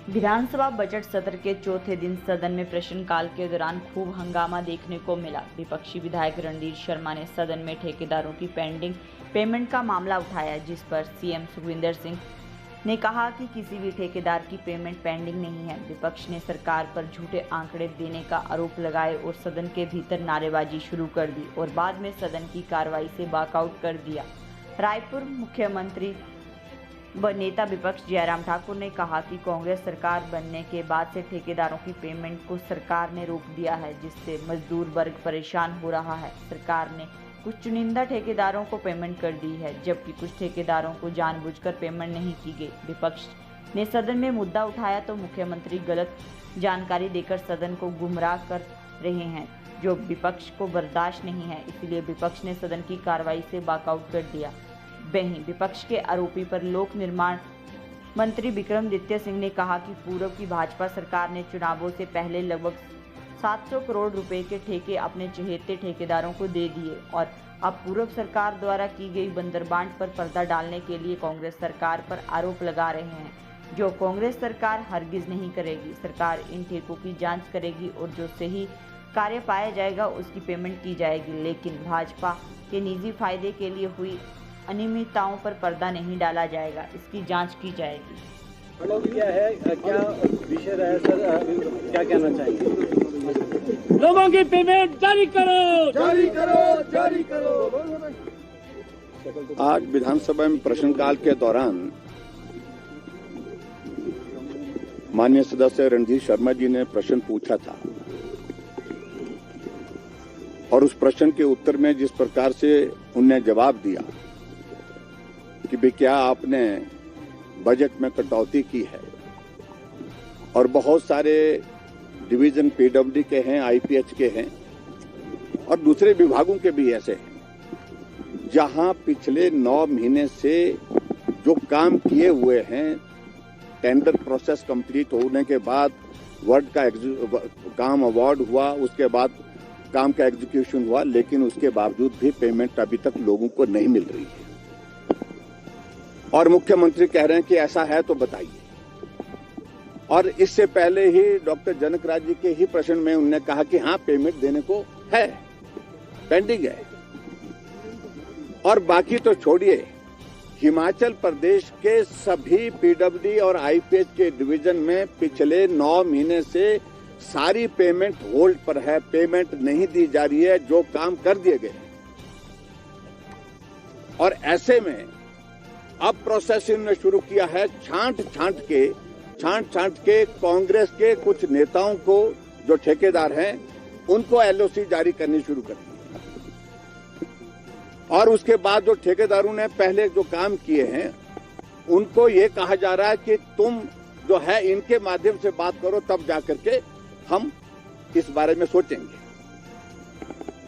विधानसभा budget सत्र के चौथे दिन सदन में प्रश्नकाल के दौरान खूब हंगामा देखने को मिला। विपक्षी विधायक रणधीर शर्मा ने सदन में ठेकेदारों की पेंडिंग पेमेंट का मामला उठाया, जिस पर सीएम सुखविंदर सिंह ने कहा कि किसी भी ठेकेदार की पेमेंट पेंडिंग नहीं है। विपक्ष ने सरकार पर झूठे आंकड़े देने का आरोप लगाए और सदन के भीतर नारेबाजी शुरू कर दी और बाद में सदन की कार्रवाई से वॉकआउट कर दिया। रायपुर मुख्यमंत्री व नेता विपक्ष जयराम ठाकुर ने कहा कि कांग्रेस सरकार बनने के बाद से ठेकेदारों की पेमेंट को सरकार ने रोक दिया है, जिससे मजदूर वर्ग परेशान हो रहा है। सरकार ने कुछ चुनिंदा ठेकेदारों को पेमेंट कर दी है, जबकि कुछ ठेकेदारों को जानबूझकर पेमेंट नहीं की गई। विपक्ष ने सदन में मुद्दा उठाया तो मुख्यमंत्री गलत जानकारी देकर सदन को गुमराह कर रहे हैं, जो विपक्ष को बर्दाश्त नहीं है। इसलिए विपक्ष ने सदन की कार्रवाई से वॉकआउट कर दिया। वहीं विपक्ष के आरोपी पर लोक निर्माण मंत्री विक्रमादित्य सिंह ने कहा कि पूर्व की भाजपा सरकार ने चुनावों से पहले लगभग 700 करोड़ रुपए के ठेके अपने चहेते ठेकेदारों को दे दिए और अब पूर्व सरकार द्वारा की गई बंदरबांट पर पर्दा डालने के लिए कांग्रेस सरकार पर आरोप लगा रहे हैं, जो कांग्रेस सरकार हरगिज नहीं करेगी। सरकार इन ठेकों की जांच करेगी और जो सही कार्य पाया जाएगा उसकी पेमेंट की जाएगी, लेकिन भाजपा के निजी फायदे के लिए हुई अनियमितताओं पर पर्दा नहीं डाला जाएगा, इसकी जांच की जाएगी। क्या है, क्या विषय रहा है सर, क्या कहना चाहेंगे? लोगों की पेमेंट जारी करो, जारी करो, जारी करो। आज विधानसभा में प्रश्नकाल के दौरान माननीय सदस्य रणधीर शर्मा जी ने प्रश्न पूछा था और उस प्रश्न के उत्तर में जिस प्रकार से उन्होंने जवाब दिया कि भाई क्या आपने बजट में कटौती की है, और बहुत सारे डिवीजन पीडब्ल्यूडी के हैं, आईपीएच के हैं और दूसरे विभागों के भी ऐसे हैं, जहां पिछले 9 महीने से जो काम किए हुए हैं, टेंडर प्रोसेस कंप्लीट होने के बाद वर्ड का काम अवार्ड हुआ, उसके बाद काम का एग्जीक्यूशन हुआ, लेकिन उसके बावजूद भी पेमेंट अभी तक लोगों को नहीं मिल रही है। और मुख्यमंत्री कह रहे हैं कि ऐसा है तो बताइए। और इससे पहले ही डॉक्टर जनक राज जी के ही प्रश्न में उन्होंने कहा कि हाँ, पेमेंट देने को है, पेंडिंग है। और बाकी तो छोड़िए, हिमाचल प्रदेश के सभी पीडब्ल्यूडी और आईपीएच के डिवीजन में पिछले 9 महीने से सारी पेमेंट होल्ड पर है, पेमेंट नहीं दी जा रही है, जो काम कर दिए गए। और ऐसे में अब प्रोसेसिंग ने शुरू किया है, छांट छांट के कांग्रेस के कुछ नेताओं को, जो ठेकेदार हैं, उनको एलओसी जारी करनी शुरू कर दी। और उसके बाद जो ठेकेदारों ने पहले जो काम किए हैं, उनको ये कहा जा रहा है कि तुम जो है इनके माध्यम से बात करो, तब जाकर के हम इस बारे में सोचेंगे।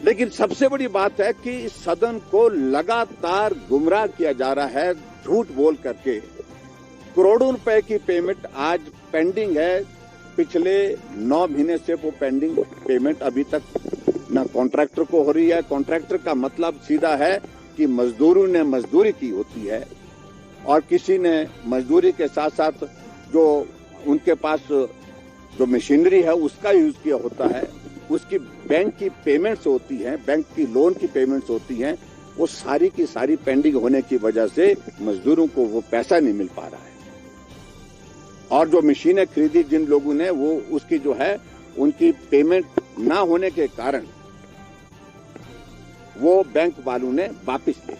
लेकिन सबसे बड़ी बात है कि इस सदन को लगातार गुमराह किया जा रहा है, झूठ बोल करके। करोड़ों रुपए की पेमेंट आज पेंडिंग है, पिछले 9 महीने से वो पेंडिंग पेमेंट अभी तक न कॉन्ट्रैक्टर को हो रही है। कॉन्ट्रैक्टर का मतलब सीधा है कि मजदूरों ने मजदूरी की होती है और किसी ने मजदूरी के साथ साथ जो उनके पास जो मशीनरी है उसका यूज किया होता है, उसकी बैंक की पेमेंट्स होती हैं, बैंक की लोन की पेमेंट्स होती हैं, वो सारी की सारी पेंडिंग होने की वजह से मजदूरों को वो पैसा नहीं मिल पा रहा है। और जो मशीनें खरीदी जिन लोगों ने, वो उसकी जो है उनकी पेमेंट ना होने के कारण वो बैंक वालों ने वापस ली।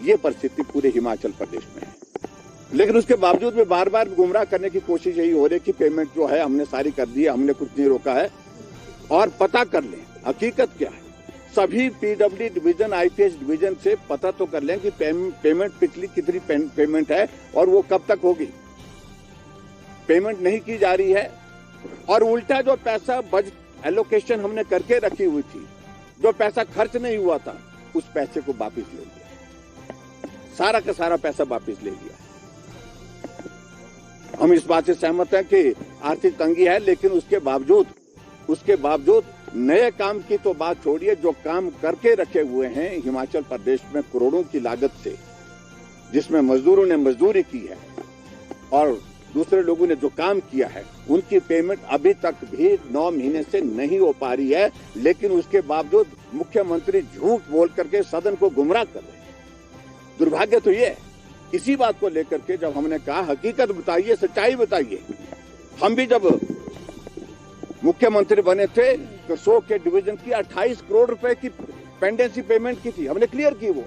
ये परिस्थिति पूरे हिमाचल प्रदेश में है। लेकिन उसके बावजूद भी बार बार गुमराह करने की कोशिश यही हो रही है कि पेमेंट जो है हमने सारी कर दी है, हमने कुछ नहीं रोका है। और पता कर लें हकीकत क्या है, सभी पीडब्ल्यूडी डिवीजन, आईपीएच डिवीजन से पता तो कर लें कि पेमेंट पिछली कितनी पेमेंट है और वो कब तक होगी। पेमेंट नहीं की जा रही है और उल्टा जो पैसा बजट एलोकेशन हमने करके रखी हुई थी, जो पैसा खर्च नहीं हुआ था, उस पैसे को वापस ले लिया, सारा का सारा पैसा वापस ले लिया। हम इस बात से सहमत हैं कि आर्थिक तंगी है, लेकिन उसके बावजूद नए काम की तो बात छोड़िए, जो काम करके रखे हुए हैं हिमाचल प्रदेश में करोड़ों की लागत से, जिसमें मजदूरों ने मजदूरी की है और दूसरे लोगों ने जो काम किया है उनकी पेमेंट अभी तक भी 9 महीने से नहीं हो पा रही है, लेकिन उसके बावजूद मुख्यमंत्री झूठ बोल करके सदन को गुमराह कर रहे हैं। दुर्भाग्य तो ये है, इसी बात को लेकर के जब हमने कहा हकीकत बताइए, सच्चाई बताइए। हम भी जब मुख्यमंत्री बने थे तो 100 के डिवीजन की 28 करोड़ रुपए की पेंडेंसी पेमेंट की थी, हमने क्लियर की। वो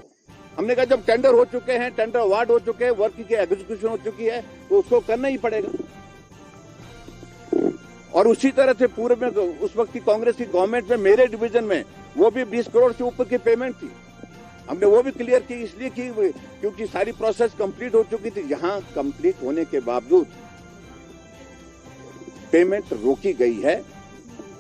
हमने कहा जब टेंडर हो चुके हैं, टेंडर अवार्ड हो चुके हैं, वर्क की एग्जीक्यूशन हो चुकी है तो उसको करना ही पड़ेगा। और उसी तरह से पूर्व में उस वक्त की कांग्रेस की गवर्नमेंट में मेरे डिवीजन में वो भी 20 करोड़ से ऊपर की पेमेंट थी, हमने वो भी क्लियर की। इसलिए की क्योंकि सारी प्रोसेस कंप्लीट हो चुकी थी। यहां कंप्लीट होने के बावजूद पेमेंट रोकी गई है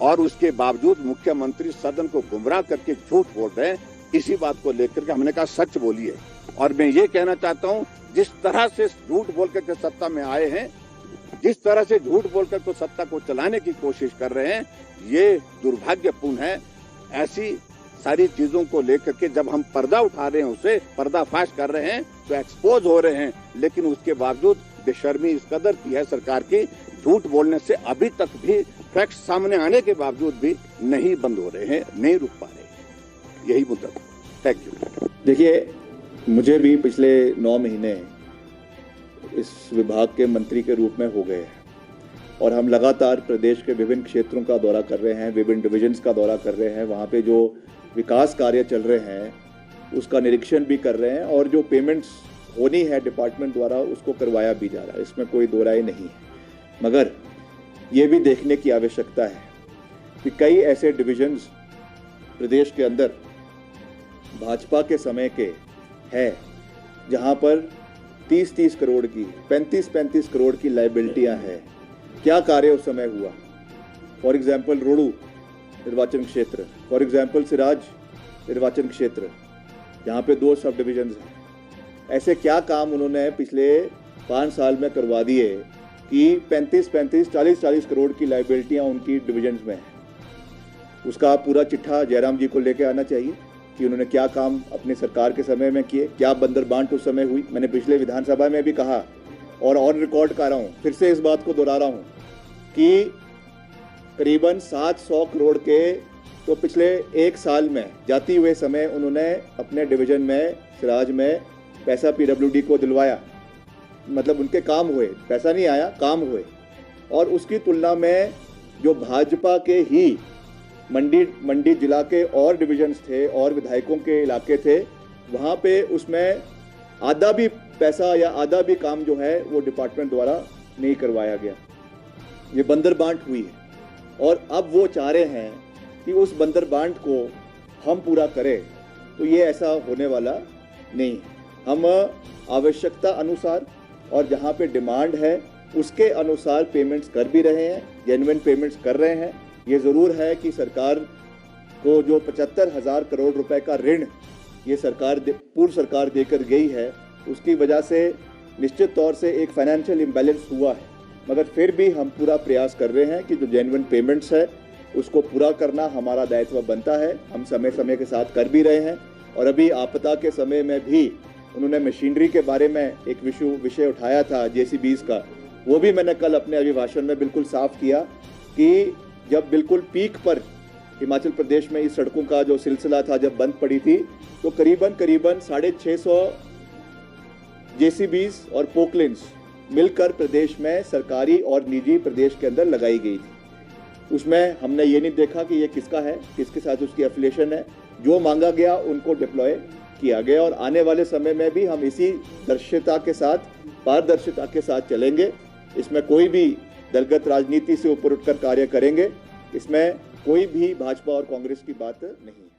और उसके बावजूद मुख्यमंत्री सदन को गुमराह करके झूठ बोल रहे हैं। इसी बात को लेकर के हमने कहा सच बोलिए। और मैं ये कहना चाहता हूं, जिस तरह से झूठ बोल करके सत्ता में आए हैं, जिस तरह से झूठ बोल करके सत्ता को चलाने की कोशिश कर रहे हैं, ये दुर्भाग्यपूर्ण है। ऐसी सारी चीजों को लेकर के जब हम पर्दा उठा रहे हैं, उसे पर्दाफाश कर रहे हैं तो एक्सपोज हो रहे हैं, लेकिन उसके बावजूद बेशर्मी इस कदर की है सरकार की, झूठ बोलने से अभी तक भी फैक्ट सामने आने के बावजूद भी नहीं बंद हो रहे हैं, नहीं रुक पा रहे। यही मुद्दा। Thank you. देखिए, मुझे भी पिछले 9 महीने इस विभाग के मंत्री के रूप में हो गए हैं और हम लगातार प्रदेश के विभिन्न क्षेत्रों का दौरा कर रहे हैं, विभिन्न डिविजन्स का दौरा कर रहे हैं, वहाँ पे जो विकास कार्य चल रहे हैं उसका निरीक्षण भी कर रहे हैं और जो पेमेंट्स होनी है डिपार्टमेंट द्वारा उसको करवाया भी जा रहा है, इसमें कोई दो राय नहीं है। मगर ये भी देखने की आवश्यकता है कि कई ऐसे डिविजन्स प्रदेश के अंदर भाजपा के समय के हैं जहां पर 30-30 करोड़ की, 35-35 करोड़ की लायबिलिटियां हैं। क्या कार्य उस समय हुआ? फॉर एग्जांपल रोडू निर्वाचन क्षेत्र, फॉर एग्जांपल सिराज निर्वाचन क्षेत्र, जहां पे 2 सब डिविजन्स हैं। ऐसे क्या काम उन्होंने पिछले 5 साल में करवा दिए कि 35-35, 40-40 करोड़ की लायबिलिटियां उनकी डिविजन्स में हैं। उसका पूरा चिट्ठा जयराम जी को लेके आना चाहिए कि उन्होंने क्या काम अपने सरकार के समय में किए, क्या बंदरबांट उस समय हुई। मैंने पिछले विधानसभा में भी कहा और ऑन रिकॉर्ड कर रहा हूँ, फिर से इस बात को दोहरा रहा हूँ कि करीबन 700 करोड़ के तो पिछले 1 साल में जाती हुए समय उन्होंने अपने डिवीजन में सिराज में पैसा पीडब्ल्यूडी को दिलवाया। मतलब उनके काम हुए, पैसा नहीं आया, काम हुए। और उसकी तुलना में जो भाजपा के ही मंडी जिला के और डिविजन्स थे और विधायकों के इलाके थे, वहाँ पे उसमें आधा भी पैसा या आधा भी काम जो है वो डिपार्टमेंट द्वारा नहीं करवाया गया। ये बंदरबांट हुई है और अब वो चाह रहे हैं कि उस बंदरबांट को हम पूरा करें, तो ये ऐसा होने वाला नहीं है। हम आवश्यकता अनुसार और जहाँ पे डिमांड है उसके अनुसार पेमेंट्स कर भी रहे हैं, जेन्युइन पेमेंट्स कर रहे हैं। ये ज़रूर है कि सरकार को जो 75,000 करोड़ रुपए का ऋण ये पूर्व सरकार देकर गई है, उसकी वजह से निश्चित तौर से एक फाइनेंशियल इम्बैलेंस हुआ है। मगर फिर भी हम पूरा प्रयास कर रहे हैं कि जो जेन्युइन पेमेंट्स है उसको पूरा करना हमारा दायित्व बनता है। हम समय समय के साथ कर भी रहे हैं और अभी आपदा के समय में भी उन्होंने मशीनरी के बारे में एक विषय उठाया था, JCBs का, वो भी मैंने कल अपने अभिभाषण में बिल्कुल साफ किया कि जब बिल्कुल पीक पर हिमाचल प्रदेश में इस सड़कों का जो सिलसिला था, जब बंद पड़ी थी, तो करीबन 650 JCBs और पोकलेन्स मिलकर प्रदेश में सरकारी और निजी प्रदेश के अंदर लगाई गई थी। उसमें हमने ये नहीं देखा कि ये किसका है, किसके साथ उसकी एफिलिएशन है। जो मांगा गया उनको डिप्लॉय किया गया और आने वाले समय में भी हम इसी दर्शिता के साथ, पारदर्शिता के साथ चलेंगे। इसमें कोई भी दलगत राजनीति से ऊपर उठकर कार्य करेंगे, इसमें कोई भी भाजपा और कांग्रेस की बात नहीं है।